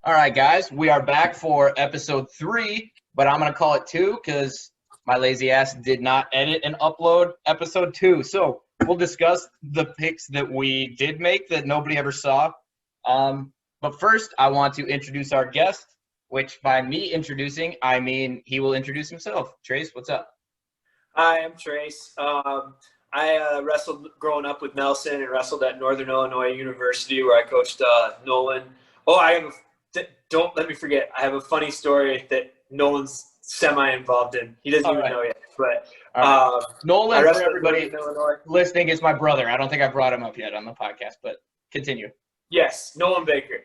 All right, guys, we are back for episode 3, but I'm going to call it 2 because my lazy ass did not edit and upload episode 2. So we'll discuss the picks that we did make that nobody ever saw. But first, I want to introduce our guest, which by me introducing, I mean he will introduce himself. Trace, what's up? Hi, I'm Trace. I wrestled growing up with Nelson and wrestled at Northern Illinois University where I coached Nolan. Oh, don't let me forget. I have a funny story that Nolan's semi-involved in. He doesn't even know yet. But Nolan, for everybody listening, is my brother. I don't think I brought him up yet on the podcast, but continue. Yes, Nolan Baker.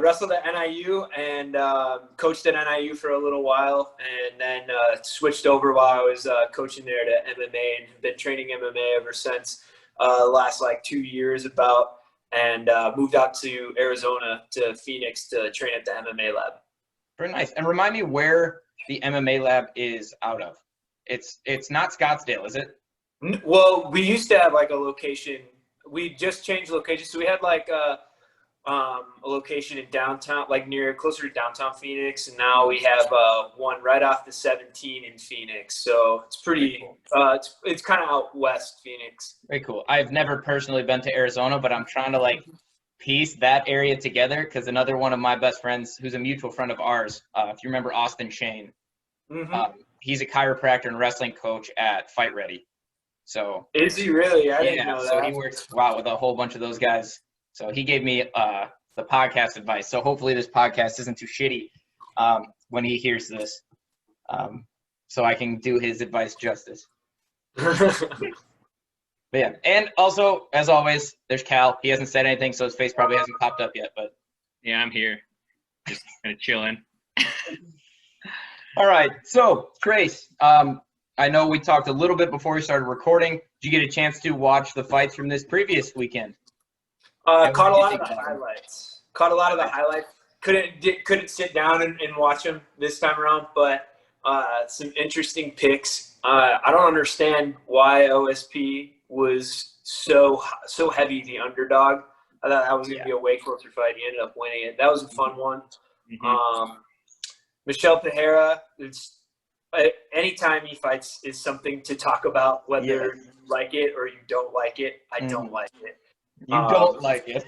Wrestled at NIU and coached at NIU for a little while, and then switched over while I was coaching there to MMA, and been training MMA ever since the last 2 years about, and moved out to Arizona to Phoenix to train at the MMA Lab. Very nice. And remind me where the MMA Lab is out of. It's not Scottsdale, is it? Well, we used to have a location. We just changed locations, so we had a location in downtown, closer to downtown Phoenix, and now we have one right off the 17 in Phoenix. So it's pretty cool. It's kind of out west Phoenix. Very cool. I've never personally been to Arizona, but I'm trying to piece that area together because another one of my best friends, who's a mutual friend of ours, if you remember Austin Shane, he's a chiropractor and wrestling coach at Fight Ready. So is he really? I didn't know that. So he works with a whole bunch of those guys. So he gave me the podcast advice. So hopefully this podcast isn't too shitty when he hears this, so I can do his advice justice. But yeah, and also, as always, there's Cal. He hasn't said anything, so his face probably hasn't popped up yet. But yeah, I'm here, just kind of chilling. All right, so Trace, I know we talked a little bit before we started recording. Did you get a chance to watch the fights from this previous weekend? Caught a lot of the highlights. Couldn't sit down and watch them this time around, but some interesting picks. I don't understand why OSP was so heavy the underdog. I thought that was going to be a way closer fight. He ended up winning it. That was a fun one. Mm-hmm. Michel Pereira, anytime he fights is something to talk about, whether you like it or you don't like it. I don't like it. You don't like it.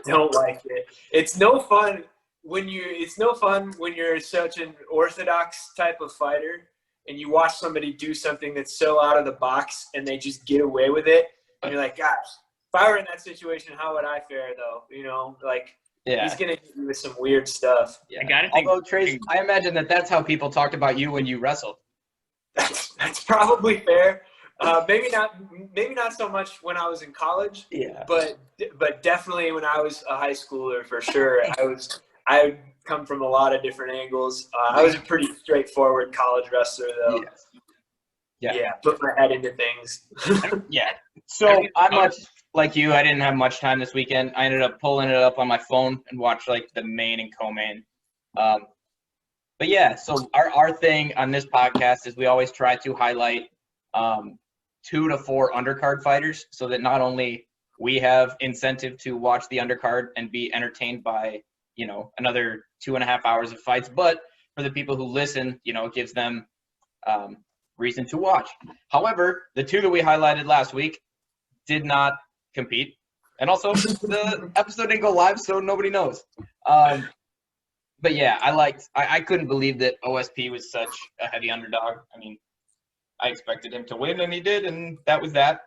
Don't like it. It's no fun when you're such an orthodox type of fighter and you watch somebody do something that's so out of the box and they just get away with it. And you're like, gosh, if I were in that situation, how would I fare though? He's gonna hit you with some weird stuff. Yeah. Although Trace, I imagine that's how people talked about you when you wrestled. That's probably fair. Maybe not so much when I was in college, but definitely when I was a high schooler for sure. I would come from a lot of different angles. I was a pretty straightforward college wrestler though. Yeah, put my head into things. Yeah. So I'm much like you. I didn't have much time this weekend. I ended up pulling it up on my phone and watched the main and co-main. But yeah, so our thing on this podcast is we always try to highlight 2 to 4 undercard fighters so that not only we have incentive to watch the undercard and be entertained by, another 2.5 hours of fights, but for the people who listen, it gives them reason to watch. However, the 2 that we highlighted last week did not compete. And also the episode didn't go live, so nobody knows. But yeah, I couldn't believe that OSP was such a heavy underdog. I mean, I expected him to win, and he did, and that was that.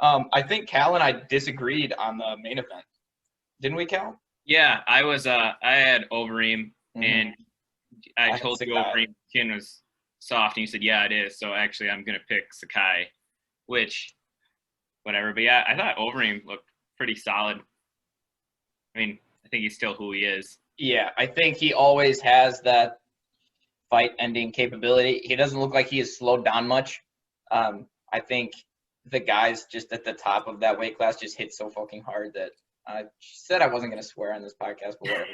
I think Cal and I disagreed on the main event. Didn't we, Cal? Yeah, I had Overeem, and I told you Overeem's chin was soft, and you said, yeah, it is. So actually, I'm going to pick Sakai, which, whatever. But yeah, I thought Overeem looked pretty solid. I mean, I think he's still who he is. Yeah, I think he always has that fight-ending capability. He doesn't look like he has slowed down much. I think the guys just at the top of that weight class just hit so fucking hard that I said I wasn't going to swear on this podcast, but whatever.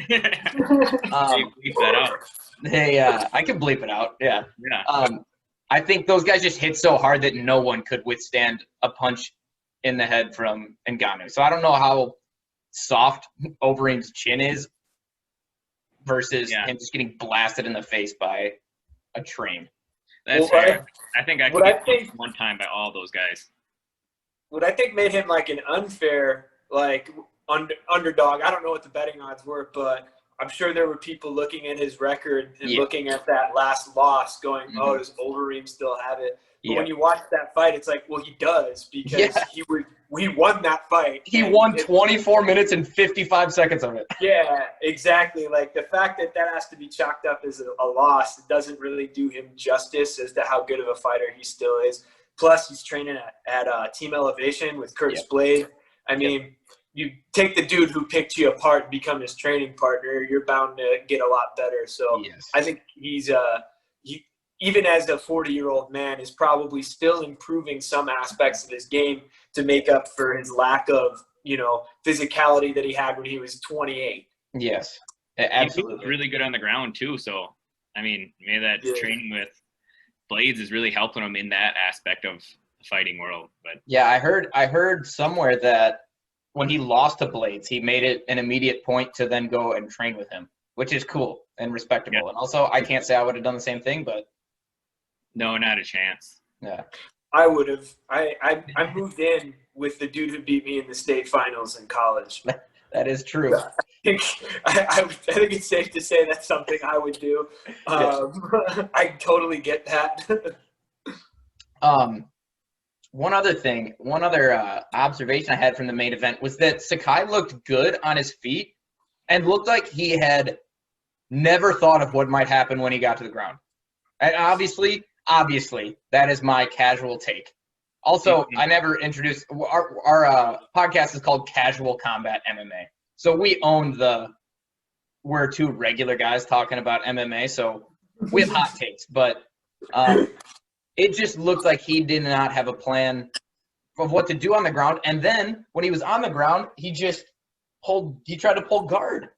Bleep that out. I can bleep it out, yeah. I think those guys just hit so hard that no one could withstand a punch in the head from Ngannou. So I don't know how soft Overeem's chin is, versus him just getting blasted in the face by a train. That's fair. I think I could get punched one time by all those guys. What I think made him like an unfair underdog. I don't know what the betting odds were, but I'm sure there were people looking at his record and looking at that last loss going, oh, does Overeem still have it? But when you watch that fight, it's like, well, he does, because he won that fight. He won 24 minutes and 55 seconds of it. Yeah, exactly. Like, the fact that has to be chalked up as a loss, it doesn't really do him justice as to how good of a fighter he still is. Plus, he's training at Team Elevation with Curtis Blade. I mean, you take the dude who picked you apart and become his training partner, you're bound to get a lot better. So I think he's even as a 40-year-old man, is probably still improving some aspects of his game to make up for his lack of, physicality that he had when he was 28. Yes, absolutely. He's really good on the ground too. So, I mean, maybe that training with Blades is really helping him in that aspect of the fighting world. But yeah, I heard somewhere that when he lost to Blades, he made it an immediate point to then go and train with him, which is cool and respectable. Yeah. And also, I can't say I would have done the same thing, but no, not a chance. Yeah, I would have. I moved in with the dude who beat me in the state finals in college. That is true. I think it's safe to say that's something I would do. I totally get that. One other observation I had from the main event was that Sakai looked good on his feet and looked like he had never thought of what might happen when he got to the ground. And obviously, that is my casual take. Also, I never introduced our podcast is called Casual Combat MMA. So we own we're two regular guys talking about MMA, so we have hot takes. But it just looked like he did not have a plan of what to do on the ground. And then when he was on the ground, he tried to pull guard.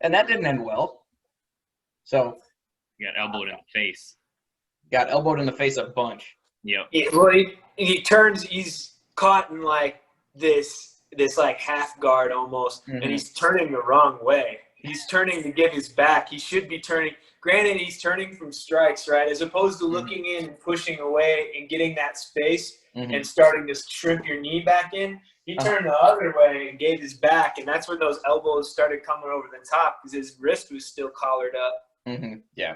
And that didn't end well. So he got elbowed in the face. Got elbowed in the face a bunch. Yep. Well, he's caught in like this like half guard almost, and he's turning the wrong way. He's turning to give his back. He should be turning. Granted, he's turning from strikes, right? As opposed to looking in and pushing away and getting that space and starting to shrimp your knee back in. He turned the other way and gave his back, and that's when those elbows started coming over the top because his wrist was still collared up. Yeah.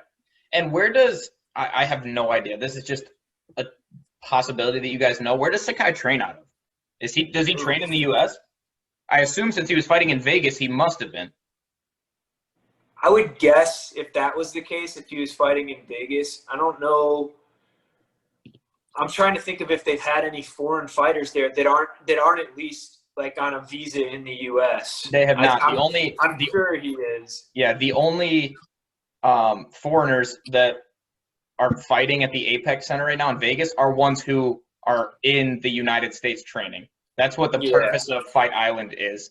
And where does – I have no idea. This is just a possibility that you guys know. Where does Sakai train out of? Does he train in the U.S.? I assume since he was fighting in Vegas, he must have been. I would guess if that was the case, if he was fighting in Vegas. I don't know. I'm trying to think of if they've had any foreign fighters there that aren't at least like on a visa in the U.S. They have not. I'm sure he is. Yeah, the only foreigners that are fighting at the Apex Center right now in Vegas are ones who are in the United States training. That's what the purpose of Fight Island is,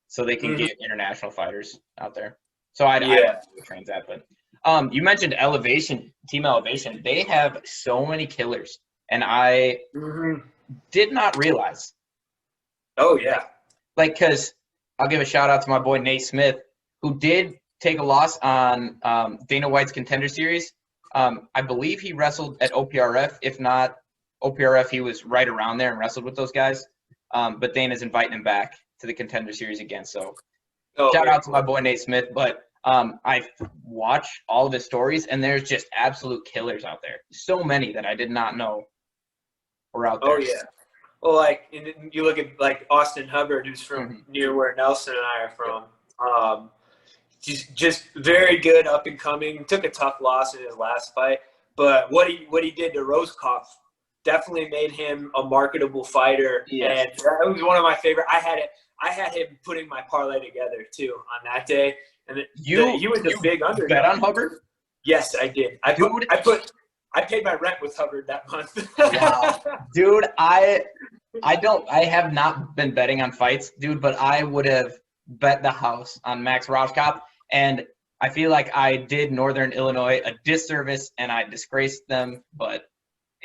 so they can get international fighters out there. So I don't know who trains that, but you mentioned Team Elevation. They have so many killers, and I did not realize. Oh, yeah. Because I'll give a shout-out to my boy Nate Smith, who did take a loss on Dana White's Contender Series. I believe he wrestled at OPRF. If not OPRF, he was right around there and wrestled with those guys. But Dana's inviting him back to the Contender Series again. So shout out to my boy Nate Smith. But I watch all of his stories, and there's just absolute killers out there. So many that I did not know were out there. Oh, yeah. Well, like, you look at, like, Austin Hubbard, who's from near where Nelson and I are from. Just very good, up and coming. Took a tough loss in his last fight, but what he did to Roscoff definitely made him a marketable fighter. Yes. And that was one of my favorite. I had him putting my parlay together too on that day, and he was a big underdog. Bet on Hubbard? Yes, I did. I paid my rent with Hubbard that month. Wow. Dude, I have not been betting on fights, dude, but I would have bet the house on Max Roscoff. And I feel like I did Northern Illinois a disservice, and I disgraced them. But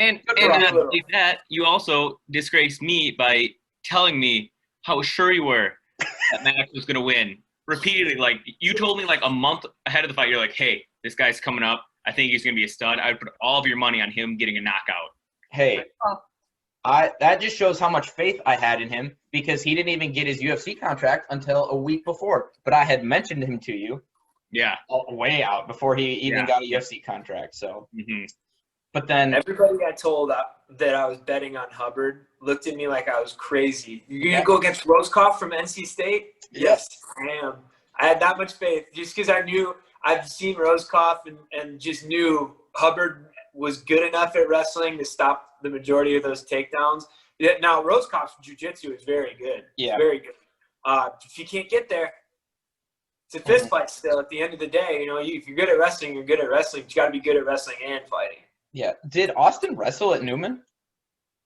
not only that, you also disgraced me by telling me how sure you were that Max was going to win repeatedly, like, you told me like a month ahead of the fight, you're like, hey, this guy's coming up. I think he's going to be a stud. I would put all of your money on him getting a knockout. Hey, that just shows how much faith I had in him, because he didn't even get his UFC contract until a week before. But I had mentioned him to you. Yeah. Way out before he even got a UFC contract. So, but then everybody I told that I was betting on Hubbard looked at me like I was crazy. You're gonna go against Roscoff from NC State? Yes, I am. I had that much faith just because I knew I've seen Roscoff and just knew Hubbard was good enough at wrestling to stop the majority of those takedowns. Now Roscoff's jiu-jitsu is very good. Yeah, very good. If you can't get there, it's a fist fight still. At the end of the day, you know, if you're good at wrestling, you're good at wrestling. You got to be good at wrestling and fighting. Yeah. Did Austin wrestle at Newman?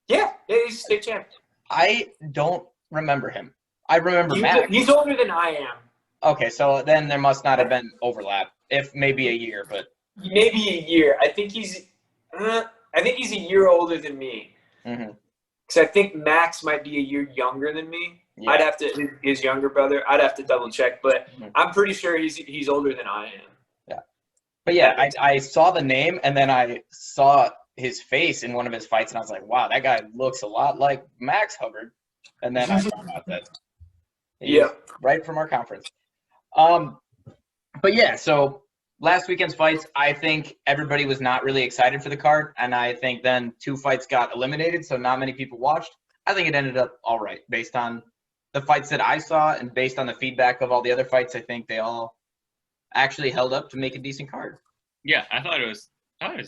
Yeah, he's state champ. I don't remember him. I remember Max. He's older than I am. Okay, so then there must not have been overlap, if maybe a year, but maybe a year. I think he's a year older than me. Because I think Max might be a year younger than me. Yeah. I'd have to his younger brother. I'd have to double check, but I'm pretty sure he's older than I am. Yeah, but yeah, I saw the name and then I saw his face in one of his fights and I was like, wow, that guy looks a lot like Max Hubbard. And then I found out that he's right from our conference. But yeah, so last weekend's fights, I think everybody was not really excited for the card, and I think then 2 fights got eliminated, so not many people watched. I think it ended up all right based on the fights that I saw and based on the feedback of all the other fights. I think they all actually held up to make a decent card. Yeah, I thought it was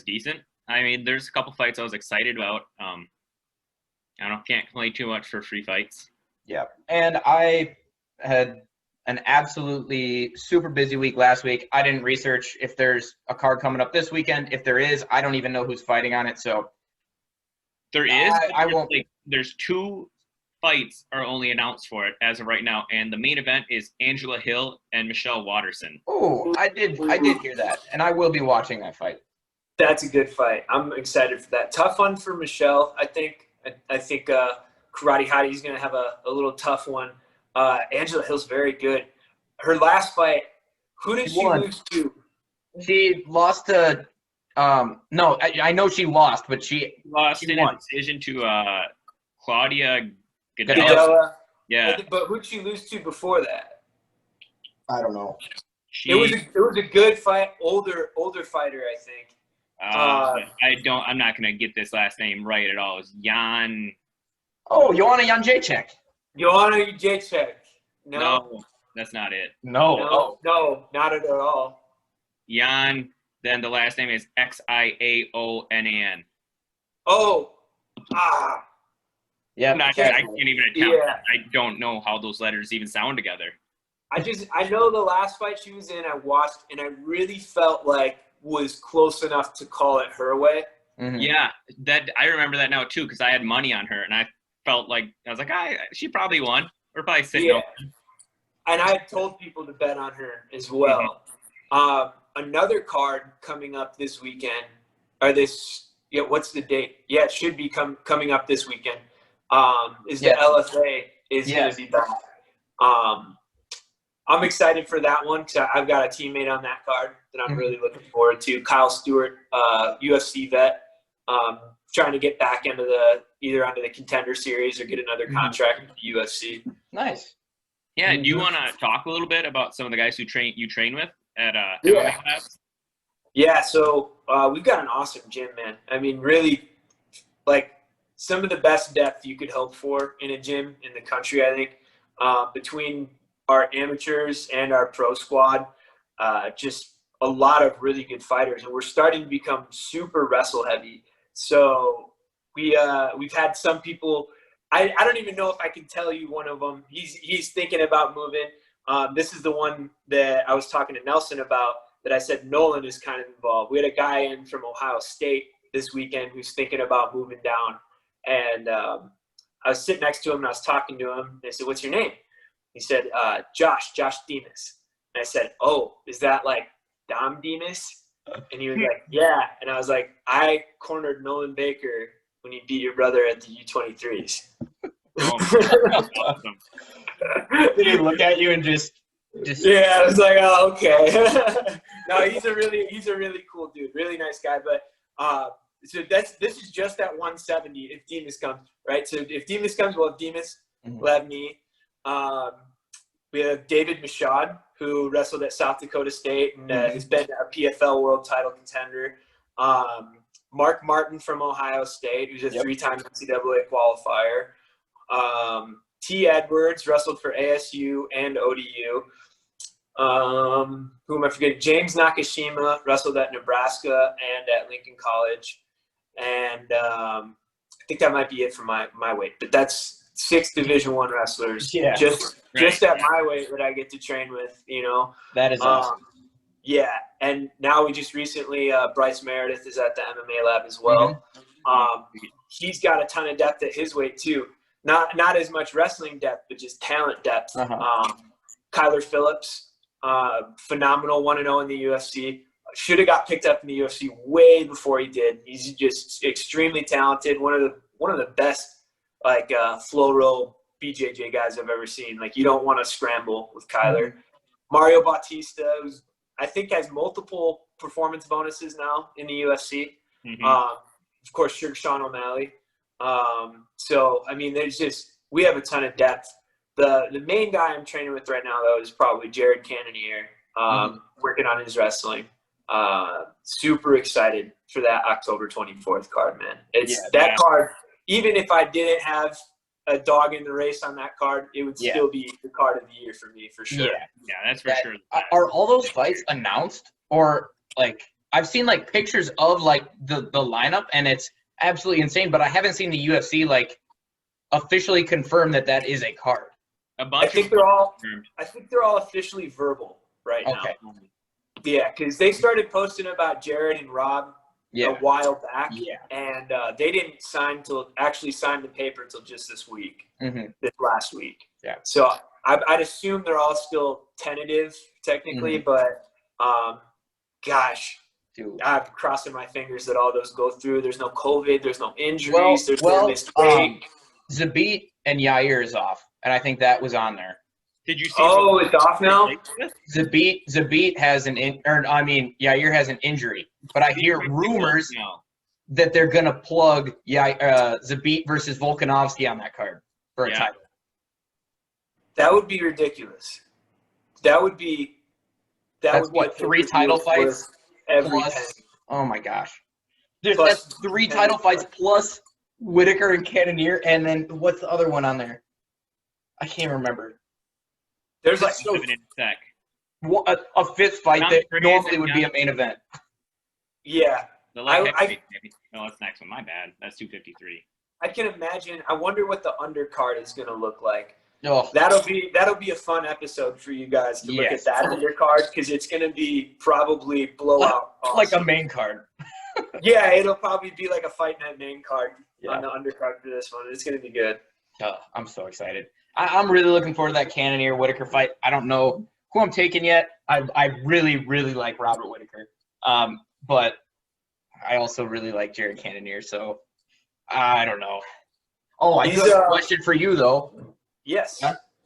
decent. I mean, there's a couple fights I was excited about. Can't complain too much for free fights. Yeah, and I had an absolutely super busy week last week. I didn't research if there's a card coming up this weekend. If there is, I don't even know who's fighting on it. So there is. I won't. There's 2 fights are only announced for it as of right now, and the main event is Angela Hill and Michelle Watterson. Oh, I did hear that, and I will be watching that fight. That's a good fight. I'm excited for that. Tough one for Michelle. I think Karate Hottie's going to have a little tough one. Angela Hill's very good. Her last fight, who did she lose to? She lost to no, I know she lost, but she in a decision to Claudia Gadella. Yeah. But who did she lose to before that? I don't know. It was a good fight, older fighter, I think. I'm not gonna get this last name right at all. It's Jan. Oh, Joanna Jędrzejczyk. Joanna Jędrzejczyk. No, that's not it. No, not at all. Jan. Then the last name is Xiaonan. Oh. Yeah. I can't even attempt. Yeah. I don't know how those letters even sound together. I know the last fight she was in, I watched, and I really felt like was close enough to call it her way. Yeah, that I remember that now too, because I had money on her, and I felt like I was like, she probably won. We're probably sitting open. And I had told people to bet on her as well. Another card coming up this weekend, what's the date? Yeah, it should be coming up this weekend. The LFA is going to be back. I'm excited for that one because I've got a teammate on that card that I'm really looking forward to. Kyle Stewart, UFC vet, trying to get back into either onto the Contender Series or get another contract with the UFC. Nice. Yeah. Do you want to talk a little bit about some of the guys you train with at MMA Lab? Yeah. So we've got an awesome gym, man. I mean, really, like some of the best depth you could hope for in a gym in the country. I think between our amateurs and our pro squad, just a lot of really good fighters, and we're starting to become super wrestle heavy. So we've had some people. I don't even know if I can tell you one of them. He's thinking about moving. This is the one that I was talking to Nelson about that I said Nolan is kind of involved. We had a guy in from Ohio State this weekend who's thinking about moving down, and I was sitting next to him and I was talking to him. And I said, "What's your name?" He said, Josh Demas. And I said, "Oh, is that like Dom Demas?" And he was like, "Yeah." And I was like, "I cornered Nolan Baker when he beat your brother at the U23s. Oh, awesome. Did he look at you and just Yeah, I was like, oh, okay. No, he's a really cool dude, really nice guy. But so this is just at 170 if Demas comes, right? So if Demas comes, we'll have Demas, we'll have me. We have David Michaud, who wrestled at South Dakota State and has been a PFL world title contender. Mark Martin from Ohio State, who's a three-time NCAA qualifier. T. Edwards wrestled for ASU and ODU. Who am I forgetting? James Nakashima wrestled at Nebraska and at Lincoln College. And I think that might be it for my weight. But that's 6 Division I wrestlers just at my weight that I get to train with, you know. That is awesome. Yeah, and now we just recently, Bryce Meredith is at the MMA Lab as well. He's got a ton of depth at his weight too. Not as much wrestling depth, but just talent depth. Kyler Phillips, phenomenal 1-0 in the UFC. Should have got picked up in the UFC way before he did. He's just extremely talented. One of the best flow roll BJJ guys I've ever seen. Like, you don't want to scramble with Kyler. Mario Bautista, who's I think has multiple performance bonuses now in the UFC. Of course, Sean O'Malley. So, I mean, we have a ton of depth. The main guy I'm training with right now, though, is probably Jared Cannonier, working on his wrestling. Super excited for that October 24th card, man. That card, even if I didn't have a dog in the race on that card, it would still be the card of the year for me, for sure. Yeah, that's for sure. Are all those fights announced? Or, like, I've seen, like, pictures of, like, the lineup, and it's absolutely insane, but I haven't seen the UFC, like, officially confirm that is a card. I think they're all officially verbal right now. Yeah, because they started posting about Jared and Rob a while back, and they didn't actually sign the paper until just this week, this last week. Yeah. So I'd assume they're all still tentative technically, but gosh, dude, I'm crossing my fingers that all those go through. There's no COVID, there's no injuries, there's no missed weight. Zabit and Yair is off, and I think that was on there. Did you see? Oh, it's off now. Zabit has Yair has an injury, but I hear rumors that they're gonna plug Zabit versus Volkanovski on that card for a title. That would be ridiculous. That would be 3 title fights plus. Oh my gosh, that's 3 title fights plus Whitaker and Cannonier, and then what's the other one on there? I can't remember. There's like a 5th fight that normally would be a main event. Yeah. The light heavyweight, maybe. No, that's the next one. My bad. That's 253. I can imagine. I wonder what the undercard is going to look like. Oh. That'll be a fun episode for you guys to look at that undercard, because it's going to be probably blowout. Like a main card. Yeah, it'll probably be like a fight night main card on the undercard for this one. It's going to be good. Oh, I'm so excited. I'm really looking forward to that Cannonier-Whitaker fight. I don't know who I'm taking yet. I really, really like Robert Whitaker. But I also really like Jared Cannonier, so I don't know. Oh, I do have a question for you, though. Yes.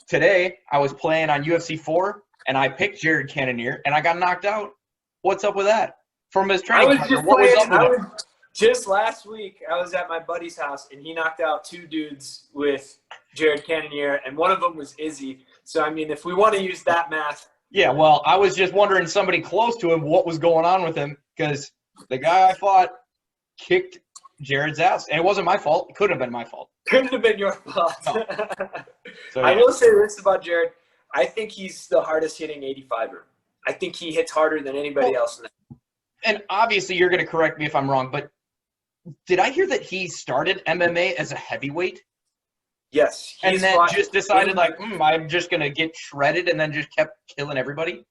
Today, I was playing on UFC 4, and I picked Jared Cannonier, and I got knocked out. What's up with that? From his training partner, just last week, I was at my buddy's house, and he knocked out 2 dudes with Jared Cannonier, and one of them was Izzy. So, I mean, if we want to use that math. Yeah, well, I was just wondering, somebody close to him, what was going on with him, because the guy I fought kicked Jared's ass, and it wasn't my fault. It couldn't have been my fault. Couldn't have been your fault. No. So, I will say this about Jared. I think he's the hardest hitting 85er. I think he hits harder than anybody else in that. And obviously, you're going to correct me if I'm wrong, but did I hear that he started MMA as a heavyweight? Yes. And then just decided, I'm just going to get shredded, and then just kept killing everybody?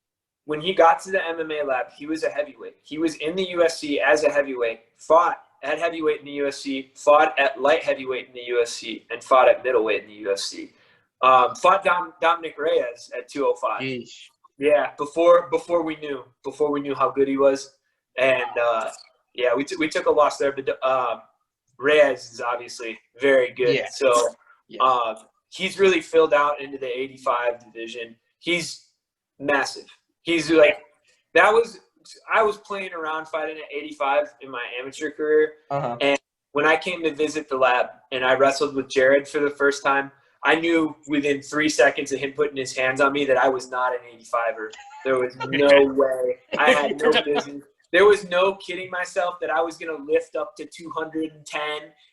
When he got to the MMA Lab, he was a heavyweight. He was in the UFC as a heavyweight, fought at heavyweight in the UFC, fought at light heavyweight in the UFC, and fought at middleweight in the UFC. Fought Dominic Reyes at 205. Yeesh. Yeah, before we knew how good he was. And we took a loss there, but Reyes is obviously very good. Yeah. So he's really filled out into the 85 division. He's massive. He's like, I was playing around fighting at 85 in my amateur career. And when I came to visit the lab and I wrestled with Jared for the first time, I knew within 3 seconds of him putting his hands on me that I was not an 85er. There was no way. I had no business. There was no kidding myself that I was going to lift up to 210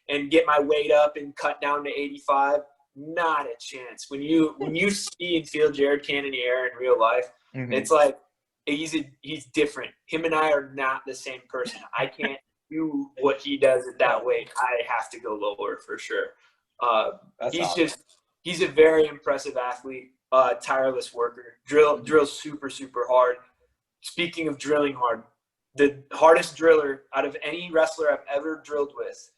and get my weight up and cut down to 85. Not a chance. When you see and feel Jared Cannonier in real life, it's like he's different. Him and I are not the same person. I can't do what he does at that weight. I have to go lower for sure. He's a very impressive athlete, tireless worker, drills super, super hard. Speaking of drilling hard, the hardest driller out of any wrestler I've ever drilled with,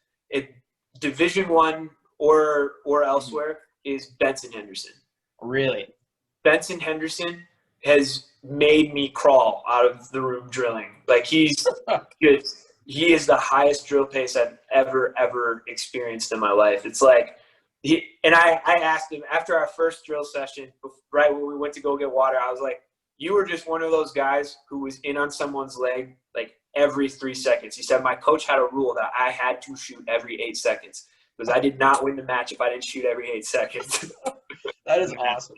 Division I or elsewhere, is Benson Henderson. Really? Benson Henderson has made me crawl out of the room drilling. Like he is the highest drill pace I've ever experienced in my life. It's like, I asked him after our first drill session, right when we went to go get water, I was like, you were just one of those guys who was in on someone's leg like every 3 seconds. He said, my coach had a rule that I had to shoot every 8 seconds because I did not win the match if I didn't shoot every 8 seconds. That is awesome.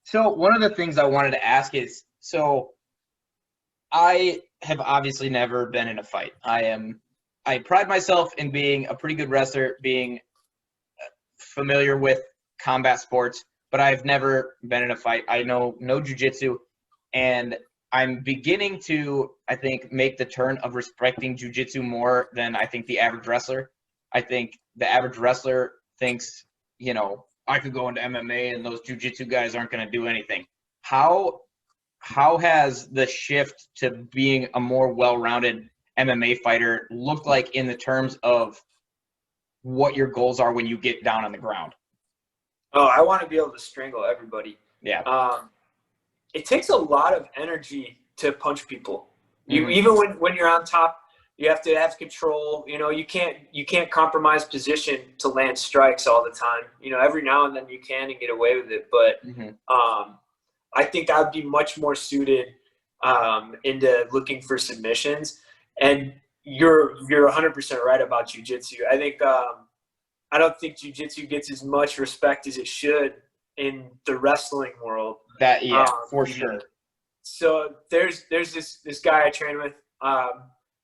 So one of the things I wanted to ask is, so I have obviously never been in a fight. I pride myself in being a pretty good wrestler, being familiar with combat sports, but I've never been in a fight. I know no jiu-jitsu, and I'm beginning to, I think, make the turn of respecting jiu-jitsu more than I think the average wrestler. I think the average wrestler thinks, I could go into MMA and those jiu-jitsu guys aren't going to do anything. How has the shift to being a more well-rounded MMA fighter looked like in the terms of what your goals are when you get down on the ground? Oh, I want to be able to strangle everybody. Yeah. It takes a lot of energy to punch people. Even when you're on top, you have to have control. You can't compromise position to land strikes all the time. Every now and then you can and get away with it. But I think I would be much more suited into looking for submissions. And you're 100% right about jiu-jitsu. I think I don't think jiu-jitsu gets as much respect as it should in the wrestling world. For sure. So there's this guy I train with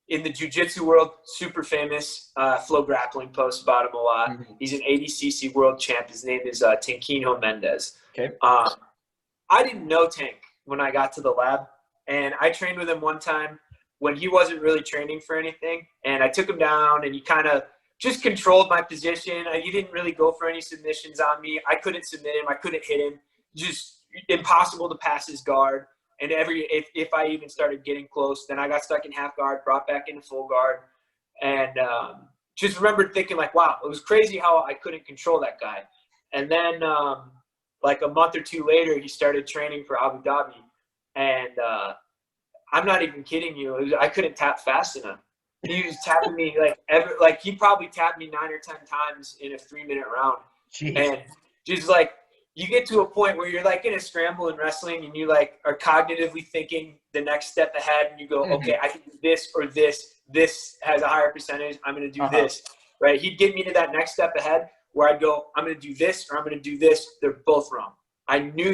in the jiu-jitsu world, super famous, Flow Grappling posts about him a lot. He's an ADCC world champ. His name is Tanquinho Mendez. Okay. I didn't know Tank when I got to the lab, and I trained with him one time when he wasn't really training for anything, and I took him down, and he kind of just controlled my position. He didn't really go for any submissions on me. I couldn't submit him. I couldn't hit him. Just impossible to pass his guard. And if I even started getting close, then I got stuck in half guard, brought back into full guard, and just remembered thinking like, wow, it was crazy how I couldn't control that guy. And then like a month or two later, he started training for Abu Dhabi, and I'm not even kidding you. I couldn't tap fast enough. He was tapping me he probably tapped me 9 or 10 times in a 3-minute round. Jeez. And just like, you get to a point where you're like in a scramble in wrestling and you like are cognitively thinking the next step ahead, and you go, okay, I can do this or this. This has a higher percentage. I'm going to do this, right? He'd get me to that next step ahead where I'd go, I'm going to do this or I'm going to do this. They're both wrong. I knew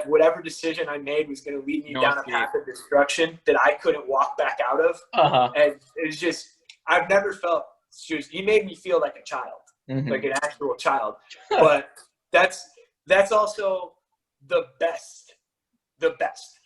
whatever decision I made was going to lead me down a path of destruction that I couldn't walk back out of. And it was just, I've never felt, he made me feel like a child, like an actual child. But that's also the best.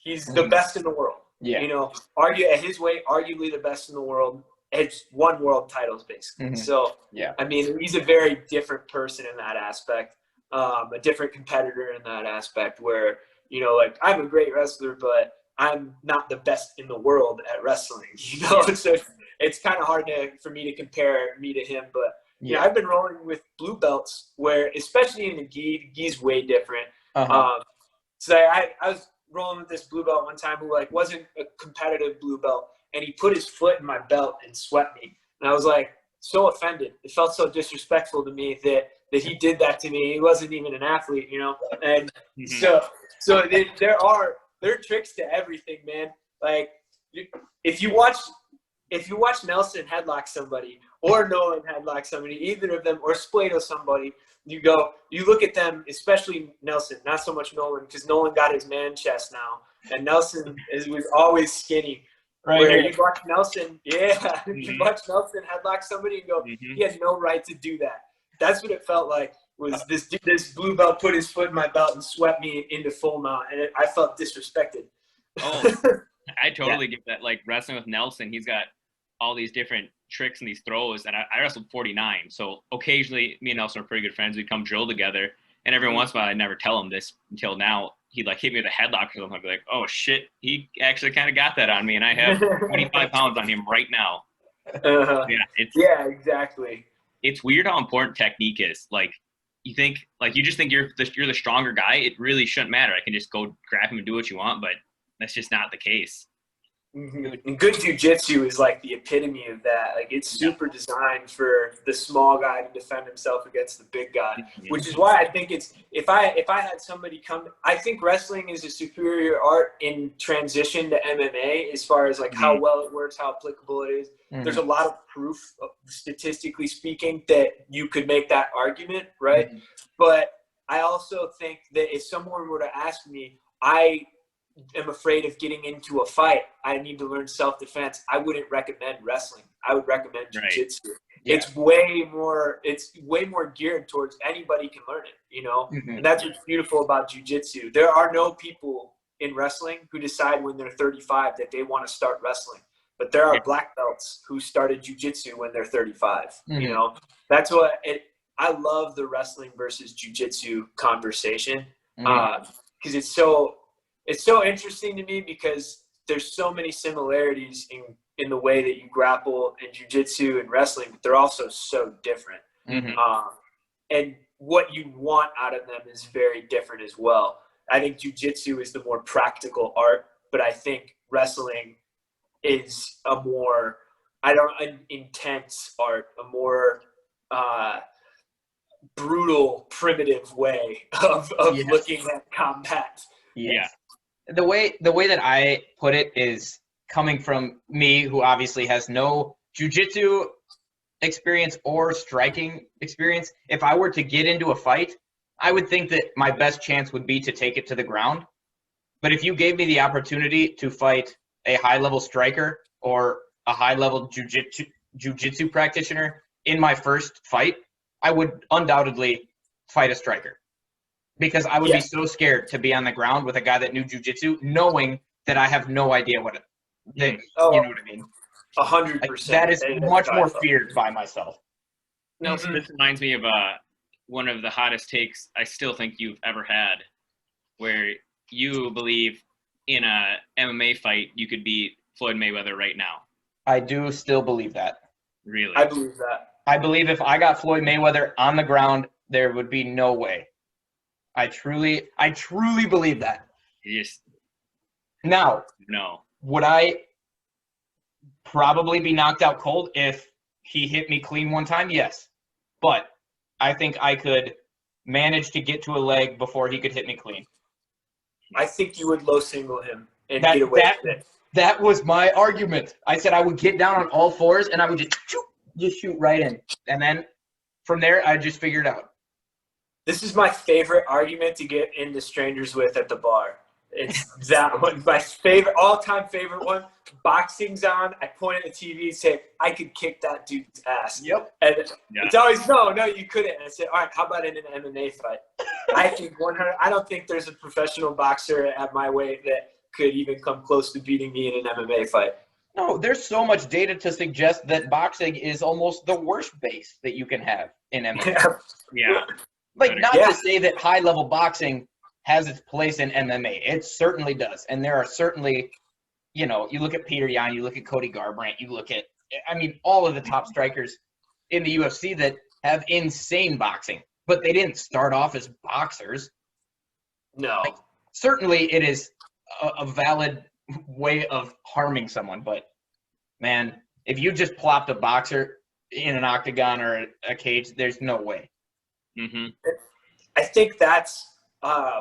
He's the best in the world. Yeah. Argue at his weight, arguably the best in the world. It's won world titles basically. So, yeah. I mean, he's a very different person in that aspect. A different competitor in that aspect where, like, I'm a great wrestler, but I'm not the best in the world at wrestling, So it's kind of hard for me to compare me to him. But yeah, I've been rolling with blue belts where, especially in the gi's way different. So I was rolling with this blue belt one time who like wasn't a competitive blue belt, and he put his foot in my belt and swept me. And I was like so offended. It felt so disrespectful to me that he did that to me. He wasn't even an athlete, And so there are there are tricks to everything, man. Like if you watch Nelson headlock somebody or Nolan headlock somebody, either of them, or Splato somebody, you look at them, especially Nelson, not so much Nolan, because Nolan got his man chest now, and Nelson was always skinny. Right where here. you watch Nelson, you watch Nelson headlock somebody and go, he had no right to do that. That's what it felt like. Was this blue belt put his foot in my belt and swept me into full mount, and I felt disrespected. Oh, I totally get that. Like wrestling with Nelson, he's got all these different tricks and these throws, and I wrestled 49. So occasionally, me and Nelson are pretty good friends. We'd come drill together, and every once in a while, I'd never tell him this until now. He'd like hit me with a headlock or something. I'd be like, oh shit, he actually kind of got that on me, and I have 25 pounds on him right now. Yeah, exactly. It's weird how important technique is. Like you just think you're the stronger guy. It really shouldn't matter. I can just go grab him and do what you want, but that's just not the case. And good jiu-jitsu is like the epitome of that. Like it's super designed for the small guy to defend himself against the big guy, which is why I think it's if I had somebody come, I think wrestling is a superior art in transition to MMA as far as like how well it works, how applicable it is. There's a lot of proof, statistically speaking, that you could make that argument, right? But I also think that if someone were to ask me, I am afraid of getting into a fight, I need to learn self-defense, I wouldn't recommend wrestling. I would recommend jiu-jitsu. It's way more geared towards anybody can learn it, you know? And that's what's beautiful about jiu-jitsu. There are no people in wrestling who decide when they're 35 that they want to start wrestling. But there are black belts who started jiu-jitsu when they're 35, you know? That's what I love the wrestling versus jiu-jitsu conversation because it's so interesting to me because there's so many similarities in the way that you grapple in jiu-jitsu and wrestling, but they're also so different. And what you want out of them is very different as well. I think jiu-jitsu is the more practical art, but I think wrestling is a more, an intense art, a more brutal, primitive way of looking at combat. The way that I put it is coming from me, who obviously has no jiu-jitsu experience or striking experience. If I were to get into a fight, I would think that my best chance would be to take it to the ground. But if you gave me the opportunity to fight a high-level striker or a high-level jiu-jitsu practitioner in my first fight, I would undoubtedly fight a striker. Because I would be so scared to be on the ground with a guy that knew jiu-jitsu, knowing that I have no idea what you know what I mean? 100%. That is much more feared by myself. Nelson, this reminds me of one of the hottest takes I still think you've ever had, where you believe in a MMA fight you could beat Floyd Mayweather right now. I do still believe that. Really? I believe that. I believe if I got Floyd Mayweather on the ground, there would be no way. I truly believe that. Now, would I probably be knocked out cold if he hit me clean one time? Yes. But I think I could manage to get to a leg before he could hit me clean. I think you would low single him and get away with it. That was my argument. I said I would get down on all fours and I would just shoot right in. And then from there, I just figured out. This is my favorite argument to get into strangers with at the bar. It's that one. My favorite, all-time favorite one. Boxing's on. I point at the TV and say, I could kick that dude's ass. Yep. And it's always, no, you couldn't. And I said, all right, how about in an MMA fight? I think 100. I don't think there's a professional boxer at my weight that could even come close to beating me in an MMA fight. No, there's so much data to suggest that boxing is almost the worst base that you can have in MMA. Like, not to say that high-level boxing has its place in MMA. It certainly does. And there are certainly, you look at Peter Yan, you look at Cody Garbrandt, you look at, all of the top strikers in the UFC that have insane boxing. But they didn't start off as boxers. No. Like, certainly it is a valid way of harming someone. But, man, if you just plopped a boxer in an octagon or a cage, there's no way. I think that's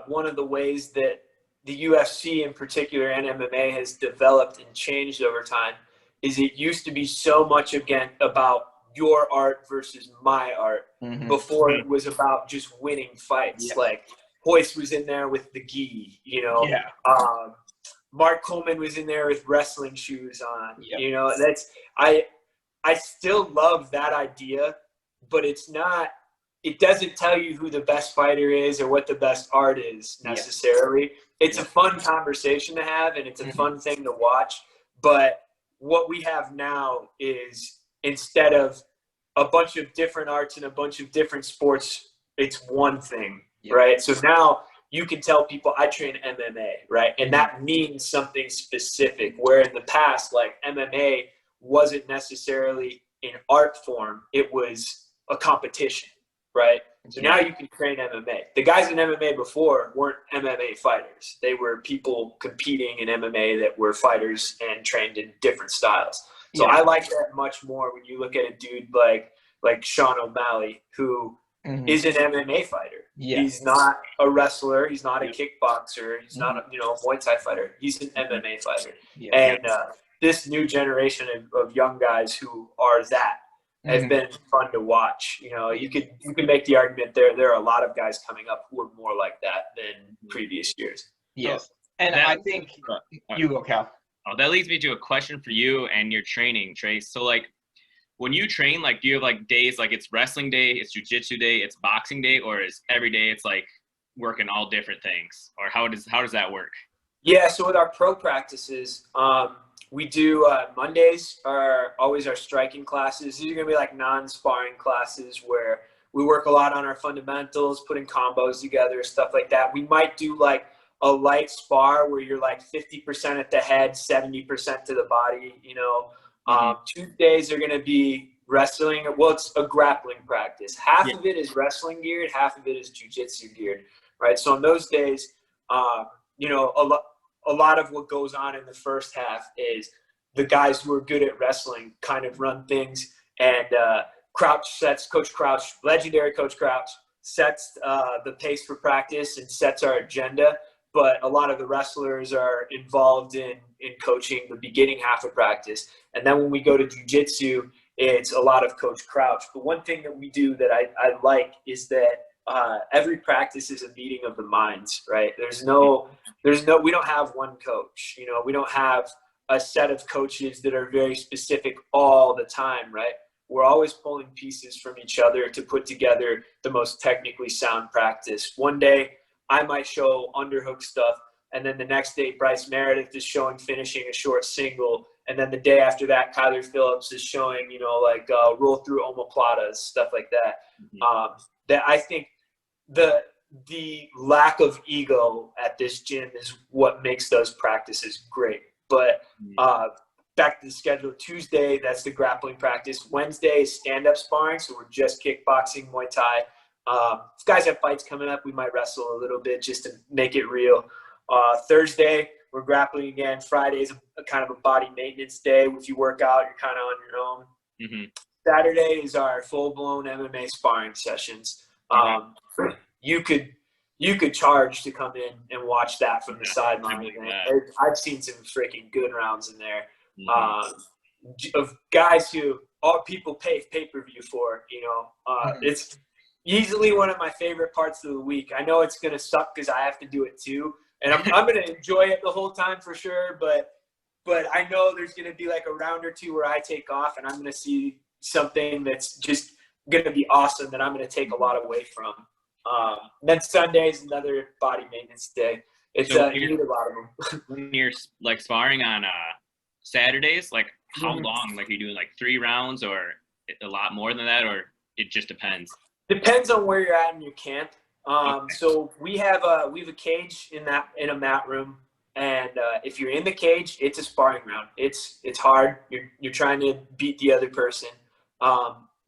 one of the ways that the UFC in particular and MMA has developed and changed over time is it used to be so much again about your art versus my art before it was about just winning fights. Yeah. Like Hoist was in there with the gi, you know. Yeah. Mark Coleman was in there with wrestling shoes on. Yep. You know, that's I still love that idea, but it's not. It doesn't tell you who the best fighter is or what the best art is necessarily. It's a fun conversation to have, and it's a fun thing to watch. But what we have now is, instead of a bunch of different arts and a bunch of different sports, it's one thing, right? So now you can tell people I train MMA, right? And that means something specific, where in the past, like MMA wasn't necessarily an art form. It was a competition, right? So now you can train MMA. The guys in MMA before weren't MMA fighters. They were people competing in MMA that were fighters and trained in different styles. So I like that much more when you look at a dude like Sean O'Malley, who is an MMA fighter. He's not a wrestler. He's not a kickboxer. He's not a Muay Thai fighter. He's an MMA fighter. And this new generation of young guys who are that have been fun to watch. You know, you could make the argument there are a lot of guys coming up who are more like that than previous years. Yes. And I think you go, Cal. Oh, that leads me to a question for you and your training, Trace. So, like, when you train, like, do you have, like, days, like, it's wrestling day, it's jiu-jitsu day, it's boxing day, or is every day it's, like, working all different things? Or how does that work? Yeah, so with our pro practices, we do Mondays are always our striking classes. These are going to be, like, non-sparring classes where we work a lot on our fundamentals, putting combos together, stuff like that. We might do, like, a light spar where you're like 50% at the head, 70% to the body, you know. Tuesdays are going to be wrestling. Well, it's a grappling practice. Half of it is wrestling geared, half of it is jiu-jitsu geared, right? So on those days, you know, a lot of what goes on in the first half is the guys who are good at wrestling kind of run things, and Coach Crouch, legendary Coach Crouch, sets the pace for practice and sets our agenda. But a lot of the wrestlers are involved in coaching the beginning half of practice. And then when we go to jiu-jitsu, it's a lot of Coach Crouch. But one thing that we do that I like is that every practice is a meeting of the minds, right? We don't have one coach. You know, we don't have a set of coaches that are very specific all the time, right? We're always pulling pieces from each other to put together the most technically sound practice. One day, I might show underhook stuff, and then the next day Bryce Meredith is showing finishing a short single, and then the day after that Kyler Phillips is showing, you know, like roll through omoplatas, stuff like that. That I think the lack of ego at this gym is what makes those practices great. But back to the schedule, Tuesday, that's the grappling practice. Wednesday is stand-up sparring, so we're just kickboxing, Muay Thai. If guys have fights coming up, we might wrestle a little bit just to make it real. Thursday, we're grappling again. Friday is a kind of a body maintenance day. If you work out, you're kind of on your own. Saturday is our full-blown MMA sparring sessions. You could charge to come in and watch that from the sideline. I've seen some freaking good rounds in there of guys who all people pay pay-per-view for. You know, it's easily one of my favorite parts of the week. I know it's going to suck because I have to do it too. And I'm going to enjoy it the whole time for sure. But I know there's going to be like a round or two where I take off and I'm going to see something that's just going to be awesome that I'm going to take a lot away from. Then Sunday is another body maintenance day. It's you need a lot of them. When you're like sparring on Saturdays, like how long? Like, are you doing like 3 rounds or a lot more than that, or it just depends? Depends on where you're at in your camp. So we have a cage in a mat room, and if you're in the cage, it's a sparring round. It's hard. You're trying to beat the other person.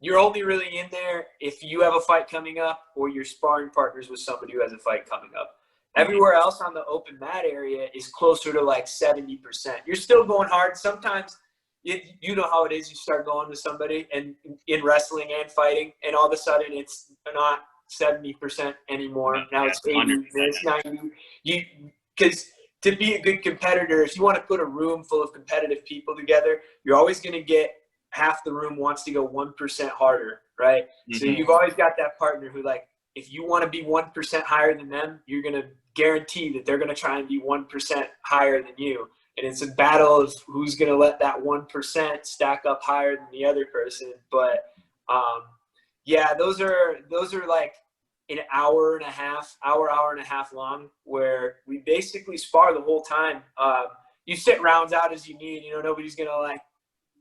You're only really in there if you have a fight coming up or you're sparring partners with somebody who has a fight coming up. Everywhere else on the open mat area is closer to like 70%. You're still going hard. Sometimes you know how it is. You start going with somebody and in wrestling and fighting, and all of a sudden it's not 70% anymore. Now it's 80, it's 90. because to be a good competitor, if you want to put a room full of competitive people together, you're always going to get half the room wants to go 1% harder, right? So you've always got that partner who, like, if you want to be 1% higher than them, you're going to guarantee that they're going to try and be 1% higher than you. And it's a battle of who's going to let that 1% stack up higher than the other person. But yeah, those are like an hour and a half long, where we basically spar the whole time. You sit rounds out as you need. You know, nobody's going to like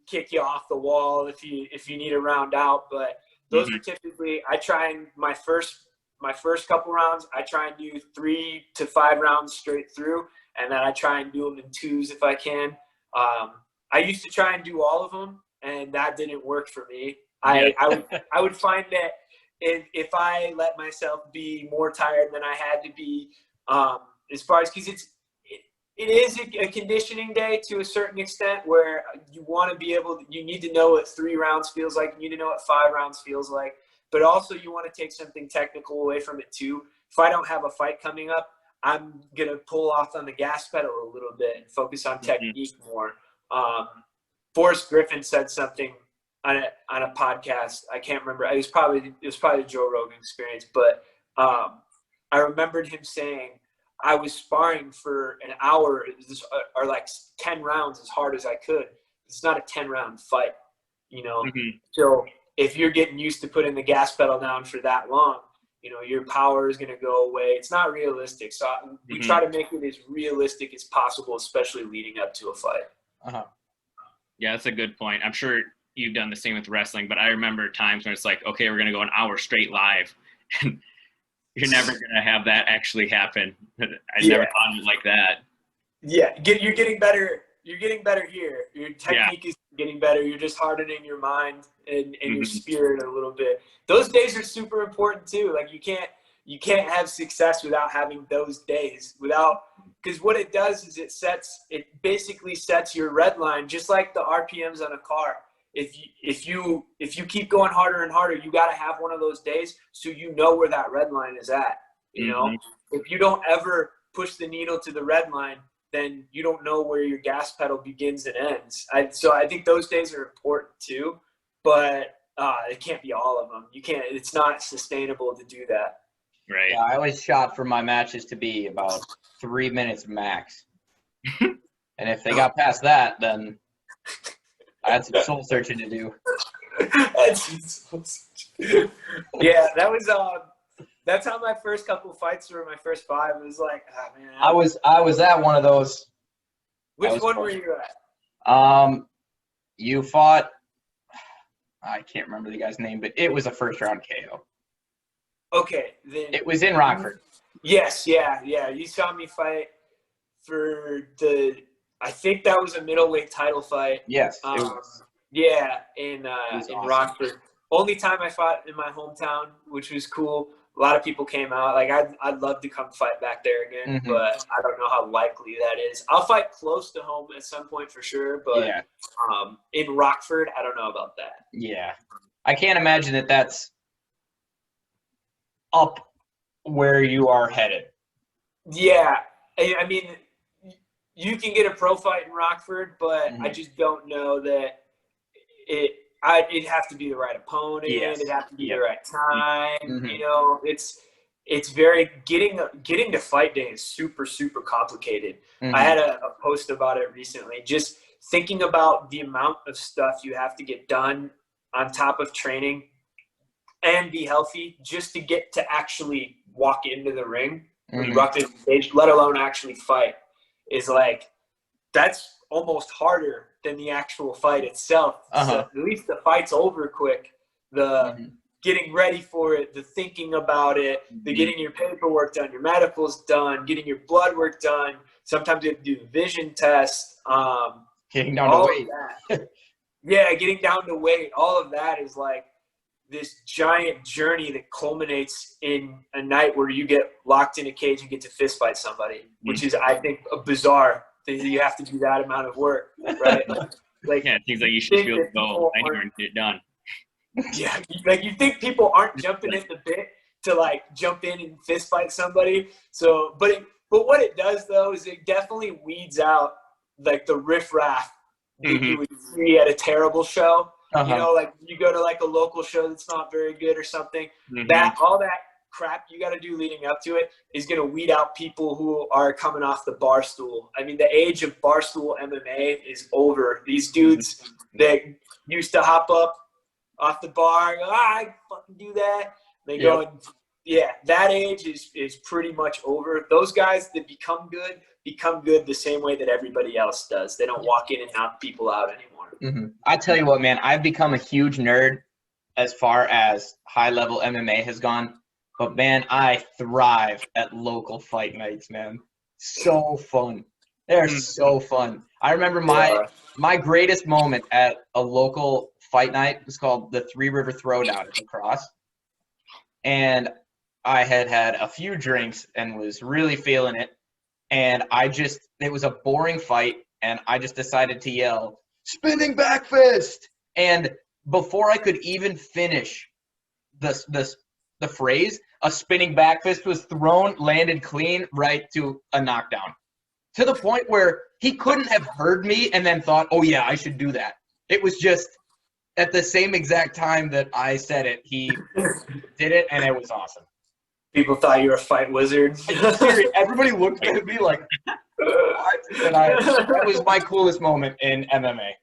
kick you off the wall if you need a round out. But those are typically, I try and my first couple rounds, I try and do 3 to 5 rounds straight through, and then I try and do them in 2s if I can. I used to try and do all of them, and that didn't work for me. I would find that if I let myself be more tired than I had to be, as far as, because it is a conditioning day to a certain extent, where you want to be able, you need to know what 3 rounds feels like, you need to know what 5 rounds feels like, but also you want to take something technical away from it too. If I don't have a fight coming up, I'm going to pull off on the gas pedal a little bit and focus on technique more. Forrest Griffin said something on a podcast. I can't remember. It was probably the Joe Rogan Experience, but I remembered him saying, I was sparring for an hour or like 10 rounds as hard as I could. It's not a 10-round fight, you know? So if you're getting used to putting the gas pedal down for that long, you know, your power is going to go away. It's not realistic. So we try to make it as realistic as possible, especially leading up to a fight. Yeah, that's a good point. I'm sure you've done the same with wrestling, but I remember times when it's like, okay, we're going to go an hour straight live. And you're never going to have that actually happen. I never thought of it like that. Yeah, you're getting better. You're getting better here. Your technique is getting better. You're just hardening your mind and your spirit a little bit. Those days are super important too. Like you can't have success without having those days. Because what it does is it basically sets your red line, just like the RPMs on a car. If you keep going harder and harder, you got to have one of those days so you know where that red line is at. You know, if you don't ever push the needle to the red line, then you don't know where your gas pedal begins and ends. So I think those days are important too, but it can't be all of them. You can't. It's not sustainable to do that. Right. Yeah, I always shot for my matches to be about 3 minutes max, and if they got past that, then I had some soul searching to do. Yeah, that was that's how my first couple fights were. My first 5, it was like, oh man. I was at one of those. Which one were you at? You fought. I can't remember the guy's name, but it was a first round KO. Okay, then it was in Rockford. Yes, yeah. You saw me fight for I think that was a middleweight title fight. Yes, it was. Yeah, in awesome. Rockford. Only time I fought in my hometown, which was cool. A lot of people came out. Like I'd love to come fight back there again, but I don't know how likely that is. I'll fight close to home at some point for sure, but in Rockford, I don't know about that. Yeah, I can't imagine that that's up where you are headed. Yeah, I mean, you can get a pro fight in Rockford, but I just don't know that it'd have to be the right opponent. Yes. It'd have to be the right time. You know, it's very getting to fight day is super, super complicated. I had a post about it recently. Just thinking about the amount of stuff you have to get done on top of training and be healthy just to get to actually walk into the ring, walk into the stage, let alone actually fight, is like, that's almost harder than the actual fight itself. So at least the fight's over quick. The getting ready for it, the thinking about it, the getting your paperwork done, your medicals done, getting your blood work done. Sometimes you have to do the vision test. Getting down to weight. Yeah, getting down to weight. All of that is like this giant journey that culminates in a night where you get locked in a cage and get to fist fight somebody, which is, I think, bizarre that you have to do that amount of work, right? Like, yeah, it seems like you should be able to go anywhere and get it done. Yeah, like you think people aren't jumping in the bit to like jump in and fist fight somebody. So, but But what it does, though, is it definitely weeds out, like, the riffraff that you would see at a terrible show. You know, like, you go to, like, a local show that's not very good or something. All that crap you got to do leading up to it is going to weed out people who are coming off the bar stool. I mean, the age of barstool MMA is over. These dudes that used to hop up off the bar and go, I fucking do that. They go, and, that age is pretty much over. Those guys that become good the same way that everybody else does. They don't walk in and knock people out anymore. I tell you what, man, I've become a huge nerd as far as high-level MMA has gone. But, man, I thrive at local fight nights, man. So fun. They're so fun. I remember my greatest moment at a local fight night was called the Three River Throwdown at La Crosse. And I had a few drinks and was really feeling it. And it was a boring fight, and I just decided to yell, "Spinning back fist!" And before I could even finish the phrase, a spinning back fist was thrown, landed clean, right to a knockdown. To the point where he couldn't have heard me and then thought, oh, yeah, I should do that. It was just at the same exact time that I said it, he did it, and it was awesome. People thought you were a fight wizard. Everybody looked at me like, what? And that was my coolest moment in MMA.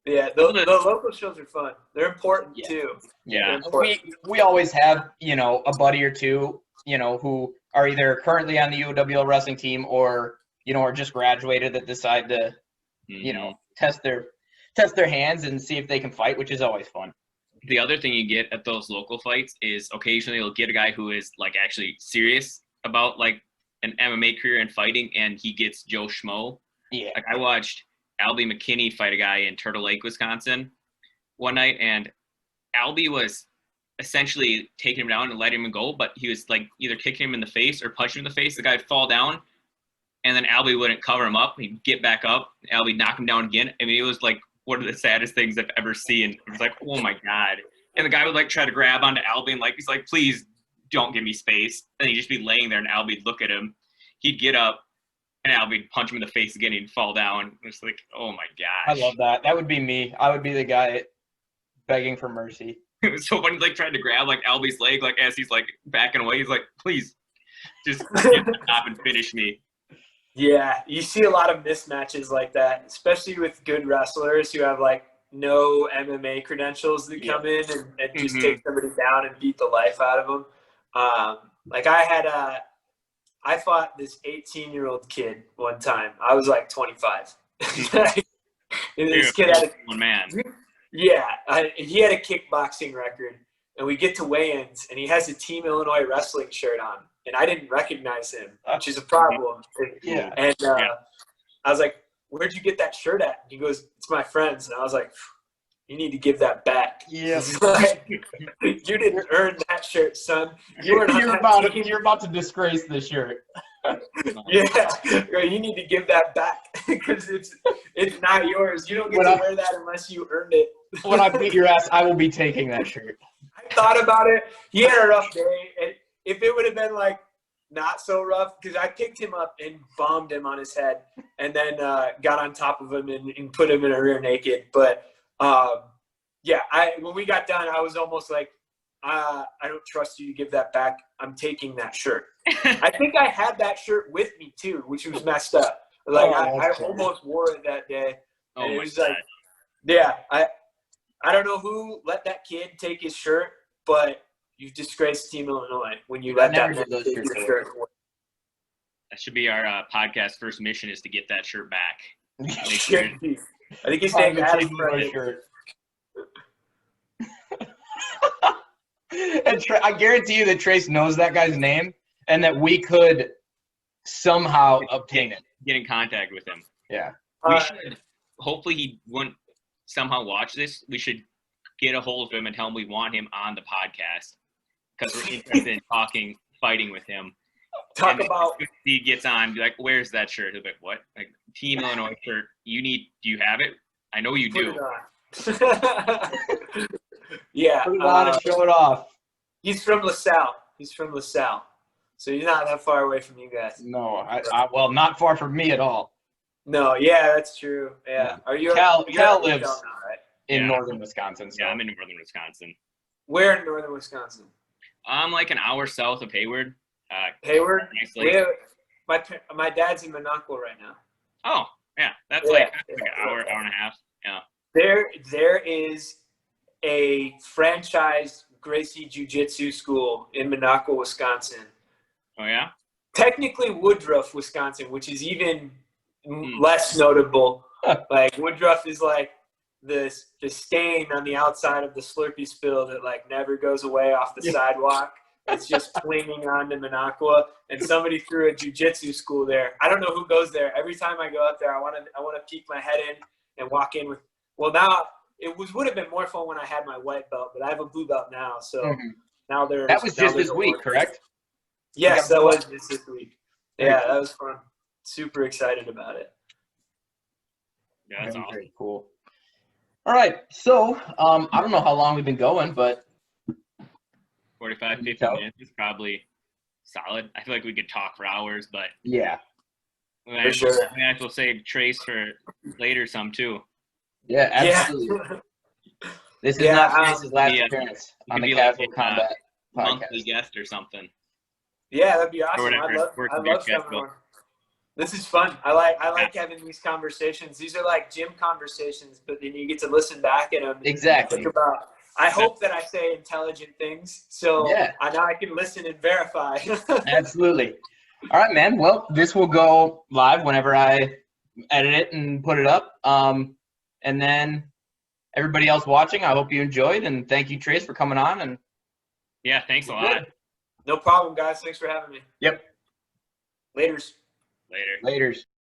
Yeah, the local shows are fun. They're important too. Yeah. We always have, a buddy or two, who are either currently on the UWL wrestling team or, are just graduated that decide to, test their hands and see if they can fight, which is always fun. The other thing you get at those local fights is occasionally you'll get a guy who is like actually serious about like an MMA career and fighting, and he gets Joe Schmo. Yeah. Like I watched Albie McKinney fight a guy in Turtle Lake, Wisconsin one night, and Albie was essentially taking him down and letting him go, but he was like either kicking him in the face or punching him in the face. The guy would fall down, and then Albie wouldn't cover him up. He'd get back up, Albie knock him down again. I mean, it was like one of the saddest things I've ever seen. It was like, oh my God. And the guy would like try to grab onto Albie and he's like, please don't give me space. And he'd just be laying there and Albie'd look at him. He'd get up and Albie'd punch him in the face again. He'd fall down. It's like, oh my gosh. I love that. That would be me. I would be the guy begging for mercy. It was so funny, like trying to grab like Albie's leg, like as he's like backing away. He's like, please just stop and finish me. Yeah, you see a lot of mismatches like that, especially with good wrestlers who have like no MMA credentials that come in and just take somebody down and beat the life out of them. Like I fought this 18-year-old kid one time. I was like 25. And this kid had he had a kickboxing record, and we get to weigh-ins, and he has a Team Illinois wrestling shirt on. And I didn't recognize him, which is a problem. Yeah. And I was like, where'd you get that shirt at? And he goes, it's my friend's. And I was like, you need to give that back. Yeah. Like, you didn't earn that shirt, son. You're about to disgrace this shirt. Yeah. You need to give that back because it's not yours. You don't get to wear that unless you earned it. When I beat your ass, I will be taking that shirt. I thought about it. He had a rough day. And if it would have been like not so rough, because I picked him up and bombed him on his head and then got on top of him and put him in a rear naked. But when we got done, I was almost like, I don't trust you to give that back. I'm taking that shirt. I think I had that shirt with me too, which was messed up. Like I almost wore it that day. And it was like, I don't know who let that kid take his shirt, but you've disgraced Team Illinois when you let that man take your shirt. That should be our podcast first mission, is to get that shirt back. I think his name is shirt. And I guarantee you that Trace knows that guy's name and that we could somehow obtain it. Get in contact with him. Yeah. We should. Hopefully he wouldn't somehow watch this. We should get a hold of him and tell him we want him on the podcast because we're interested in fighting with him. Talk about if he gets on, be like, where's that shirt? He'll be like, what? Like, Team Illinois shirt. Do you have it? I know you do. Yeah. Put it on and show it off. He's from LaSalle. So he's not that far away from you guys. No, well, not far from me at all. No, yeah, that's true. Yeah. Yeah. Are you? Cal you're at lives Roselle now, right? in northern Wisconsin. So. Yeah, I'm in northern Wisconsin. Where in northern Wisconsin? I'm like an hour south of Hayward. Hayward. Nicely. My dad's in Minocqua right now. Oh, yeah, that's Yeah, like an hour and a half. Yeah. There is a franchised Gracie Jiu-Jitsu school in Minocqua, Wisconsin. Oh yeah. Technically Woodruff, Wisconsin, which is even less notable. Like Woodruff is like the stain on the outside of the Slurpee spill that like never goes away off the sidewalk. It's just clinging on to Minocqua, and somebody threw a jiu-jitsu school there. I don't know who goes there. Every time I go out there, I want to peek my head in and walk in with. Well, now would have been more fun when I had my white belt, but I have a blue belt now. So now there's that was just this week, correct? Yes, that was just this week. Yeah, that was fun. Super excited about it. Yeah, that's awesome. Very cool. All right, so I don't know how long we've been going, but 45, 50 minutes is probably solid. I feel like we could talk for hours, but yeah, we might as well save Trace for later some too. Yeah, absolutely. Yeah. This is not Trace's last appearance on the Casual Combat monthly podcast. guest or something. Yeah, that'd be awesome. Whatever. I love coming on. This is fun. I like having these conversations. These are like gym conversations, but then you get to listen back at them. Exactly. Think about. I hope that I say intelligent things, so now I can listen and verify. Absolutely. All right, man. Well, this will go live whenever I edit it and put it up. And then everybody else watching, I hope you enjoyed, and thank you, Trace, for coming on. And yeah, thanks a lot. No problem, guys. Thanks for having me. Yep. Laters. Later. Laters.